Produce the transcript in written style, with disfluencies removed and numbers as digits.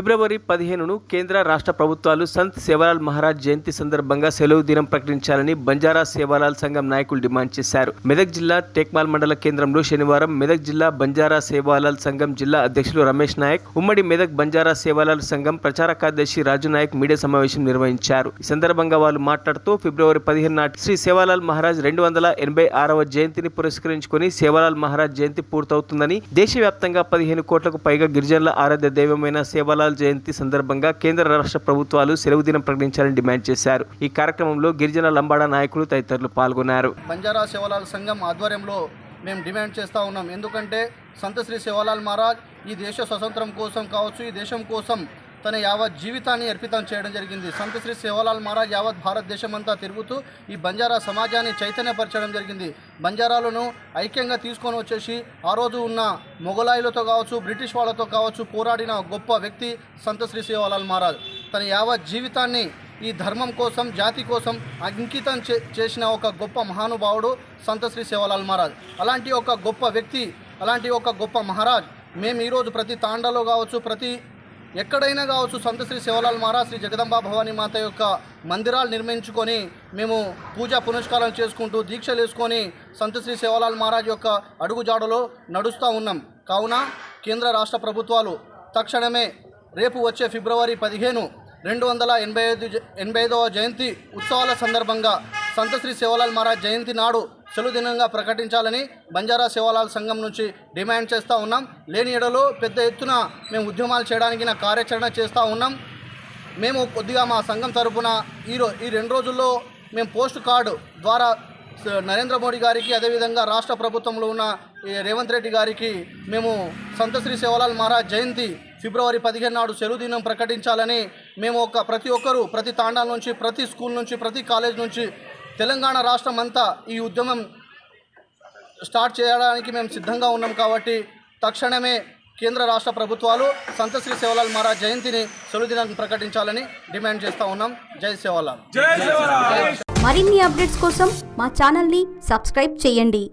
ఫిబ్రవరి 15ను కేంద్ర రాష్ట్ర ప్రభుత్వాలు సంత్ సేవాలాల్ మహారాజ్ జయంతి సందర్భంగా సెలవు దినం ప్రకటించాలని బంజారా సేవాలాల్ సంఘం నాయకులు డిమాండ్ చేశారు. మెదక్ జిల్లా టేక్మాల్ మండల కేంద్రంలో శనివారం మెదక్ జిల్లా బంజారా సేవాలాల్ సంఘం జిల్లా అధ్యక్షులు రమేష్ నాయక్, ఉమ్మడి మెదక్ బంజారా సేవాలాల్ సంఘం ప్రచార కార్యదర్శి రాజు నాయక్ మీడియా సమావేశం నిర్వహించారు. ఈ సందర్భంగా వాళ్ళు మాట్లాడుతూ ఫిబ్రవరి 15 నాటి శ్రీ సేవాలాల్ మహారాజ్ 286వ జయంతిని పురస్కరించుకొని సేవాలాల్ మహారాజ్ జయంతి పూర్తవుతుందని, దేశవ్యాప్తంగా 15 కోట్లకు పైగా గిరిజనుల ఆరాధ్య దైవమైన సేవాలాల్ జయంతి సందర్భంగా కేంద్ర రాష్ట్ర ప్రభుత్వాలు సెలవు దినం ప్రకటించాలని డిమాండ్ చేశారు. ఈ కార్యక్రమంలో గిరిజన లంబాడా నాయకులు తదితరులు పాల్గొన్నారు. బంజారా సేవాలాల్ సంఘం ఆధ్వర్యంలో మేము డిమాండ్ చేస్తూ ఉన్నాం. ఎందుకంటే సంత శ్రీ సేవాలాల్ మహారాజ్ ఈ దేశ స్వతంత్రం కోసం కావచ్చు, ఈ దేశం కోసం తన యావత్ జీవితాన్ని అర్పితం చేయడం జరిగింది. సంత శ్రీ సేవాలాల్ మహారాజ్ యావత్ భారతదేశం అంతా తిరుగుతూ ఈ బంజారా సమాజాన్ని చైతన్యపరచడం జరిగింది. బంజారాలను ఐక్యంగా తీసుకొని వచ్చేసి ఆ రోజు ఉన్న మొఘలాయులతో కావచ్చు, బ్రిటిష్ వాళ్ళతో కావచ్చు పోరాడిన గొప్ప వ్యక్తి సంత శ్రీ సేవాలాల్ మహారాజ్. తన యావత్ జీవితాన్ని ఈ ధర్మం కోసం, జాతి కోసం అంకితం చేసిన ఒక గొప్ప మహానుభావుడు సంత శ్రీ సేవాలాల్ మహారాజ్. అలాంటి ఒక గొప్ప వ్యక్తి, అలాంటి ఒక గొప్ప మహారాజ్ మేము ఈరోజు ప్రతి తాండాలో కావచ్చు, ప్రతి ఎక్కడైనా కావచ్చు సంత శ్రీ సేవాలాల్ మహారాజ్ శ్రీ జగదంబా భవానీ మాత యొక్క మందిరాలు నిర్మించుకొని మేము పూజా పునస్కారం చేసుకుంటూ దీక్షలు వేసుకొని సంత శ్రీ సేవాలాల్ మహారాజ్ యొక్క అడుగుజాడలో నడుస్తూ ఉన్నాం. కావున కేంద్ర రాష్ట్ర ప్రభుత్వాలు తక్షణమే రేపు వచ్చే ఫిబ్రవరి 15 285వ జయంతి ఉత్సవాల సందర్భంగా సంత శ్రీ సేవాలాల్ మహారాజ్ జయంతి నాడు సెలవు దినంగా ప్రకటించాలని బంజారా సేవాలాల్ సంఘం నుంచి డిమాండ్ చేస్తూ ఉన్నాం. లేని ఎడలో పెద్ద ఎత్తున మేము ఉద్యమాలు చేయడానికి కార్యాచరణ చేస్తూ ఉన్నాం. మేము కొద్దిగా మా సంఘం తరఫున ఈ 2 రోజుల్లో మేము పోస్ట్ కార్డు ద్వారా నరేంద్ర మోడీ గారికి, అదేవిధంగా రాష్ట్ర ప్రభుత్వంలో ఉన్న రేవంత్ రెడ్డి గారికి మేము సంత శ్రీ సేవాలాల్ మహారాజ్ జయంతి ఫిబ్రవరి 15 నాడు సెలవు దినం ప్రకటించాలని మేము ప్రతి ఒక్కరూ ప్రతి తాండాల నుంచి, ప్రతి స్కూల్ నుంచి, ప్రతి కాలేజ్ నుంచి తెలంగాణ రాష్ట్రం అంతా ఈ ఉద్యమం స్టార్ట్ చేయడానికి మేము సిద్ధంగా ఉన్నాం. కాబట్టి తక్షణమే కేంద్ర రాష్ట్ర ప్రభుత్వాలు సంత శ్రీ సేవాలాల్ మహారాజ్ జయంతిని సెలవు దినాన్ని ప్రకటించాలని డిమాండ్ చేస్తూ ఉన్నాం. జై సేవాలాల్. మరిన్ని అప్డేట్స్ కోసం మా ఛానల్ని సబ్స్క్రైబ్ చేయండి.